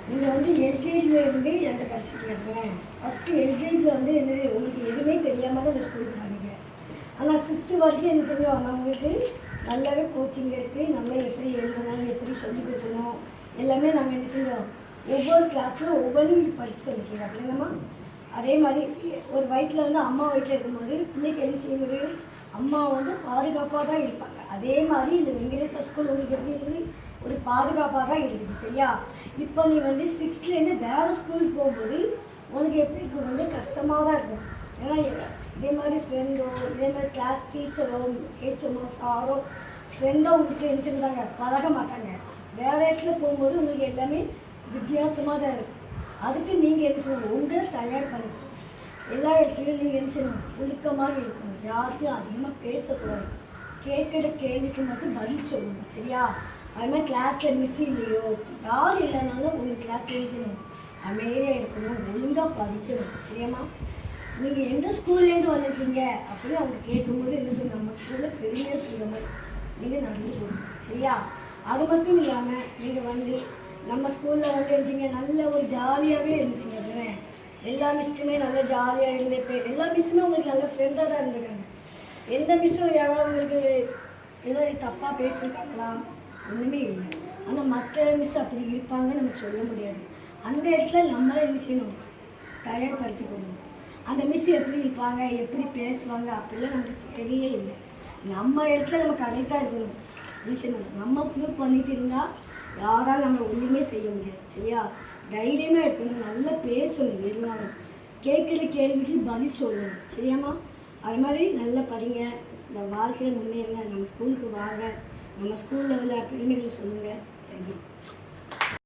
நீங்கள் வந்து எல்கேஜிலேருந்து எந்த படிச்சுட்டு இருக்கிறேன். ஃபஸ்ட்டு எல்கேஜியில் வந்து என்னது உங்களுக்கு எதுவுமே தெரியாமல் தான் இந்த ஸ்கூலுக்கு பண்ணீங்க. ஆனால் 5th வரைக்கும் என்ன செஞ்சோம், நம்மளுக்கு நல்லாவே கோச்சிங் எடுத்து நம்ம எப்படி எழுதணும், எப்படி சொல்லி கொடுக்கணும் எல்லாமே நம்ம என்ன செஞ்சோம். ஒவ்வொரு கிளாஸில் ஒவ்வொன்றும் படிச்சுட்டு வந்துருக்கீங்க அப்படின்னம்மா. அதே மாதிரி ஒரு வயிற்றில் வந்து அம்மா வயிற்றில் இருக்கும்போது பிள்ளைக்கு என்ன செய்ய முடியும், அம்மா வந்து பாதுகாப்பாக தான் இருப்பாங்க. அதே மாதிரி இந்த வெங்கடேஸ்வர ஸ்கூல் உங்களுக்கு எப்படி இருக்குது, ஒரு பாதுகாப்பாக தான் இருந்துச்சு. சரியா? இப்போ நீ வந்து 6லேருந்து வேறு ஸ்கூலுக்கு போகும்போது உனக்கு எப்படி இருக்கும், வந்து கஷ்டமாக தான் இருக்கும். ஏன்னா இதே மாதிரி ஃப்ரெண்டோ இதே மாதிரி கிளாஸ் டீச்சரோ ஹெச்எம்மோ சாரோ ஃப்ரெண்டோ உங்களுக்கு என்ன செய்வாங்க, பழக மாட்டாங்க. வேறு இடத்துல போகும்போது உங்களுக்கு எல்லாமே வித்தியாசமாக தான் இருக்கும். அதுக்கு நீங்கள் என்ன செய்யணும், உங்களை தயார் பண்ணணும். எல்லா இடத்துலையும் நீங்கள் என்ன செய்யணும், ஒழுக்கமாக இருக்கணும். யார்கிட்டையும் அதிகமாக பேசக்கூடாது. கேட்குற கேள்விக்கு மட்டும் பதில் சொல்லணும். சரியா? அது மாதிரி கிளாஸில் மிஸ் இல்லையோ யார் இல்லைனாலும் உங்கள் கிளாஸில் என்ன செய்யணும், அமைதியாக இருக்கணும், ஒழுங்காக படிக்கணும். சரியாம்மா? நீங்கள் எந்த ஸ்கூல்லேருந்து வந்திருக்கீங்க அப்படின்னு அவங்க கேட்கும்போது என்ன சொல்லணும், நம்ம ஸ்கூலில் பெருமையாக சொல்கிற மாதிரி நீங்கள் நடந்து போகணும். சரியா? அது மட்டும் இல்லாமல் நீங்கள் வந்து நம்ம ஸ்கூலில் வந்து இருந்துச்சிங்க நல்ல ஒரு ஜாலியாகவே இருந்துட்டீங்க. அப்படின்னா எல்லா மிஸ்ஸுமே நல்லா ஜாலியாக இருந்தப்போ எல்லா மிஸ்ஸுமே உங்களுக்கு நல்ல ஃப்ரெண்டாக தான் இருந்திருக்காங்க. எந்த மிஸ்ஸும் யாராவது உங்களுக்கு ஏதோ தப்பாக பேசியிருக்காங்களா, ஒன்றுமே இல்லை. ஆனால் மற்ற மிஸ் அப்படி இருப்பாங்கன்னு நம்ம சொல்ல முடியாது. அந்த இடத்துல நம்மளே என்ன செய்யணும், தயார்படுத்திக்கணும். அந்த மிஸ் எப்படி இருப்பாங்க, எப்படி பேசுவாங்க அப்படிலாம் நமக்கு தெரியவே இல்லை. நம்ம இடத்துல நம்ம கரெக்டாக இருக்கணும். விஷயம் நம்ம ப்ரூவ் பண்ணிட்டு இருந்தால் யாராலும் நம்ம ஒன்றுமே செய்ய முடியாது. சரியா? தைரியமாக இருக்கணும், நல்லா பேசணும், இருந்தாலும் கேட்குற கேள்விக்கு பதில் சொல்லணும். சரியாம்மா? அது மாதிரி நல்லா படிங்க, இந்த வாழ்க்கையில் முன்னேறுங்க, நம்ம ஸ்கூலுக்கு வாங்க, நம்ம ஸ்கூலில் உள்ள பெருமைகளை சொல்லுங்கள். தேங்க்யூ.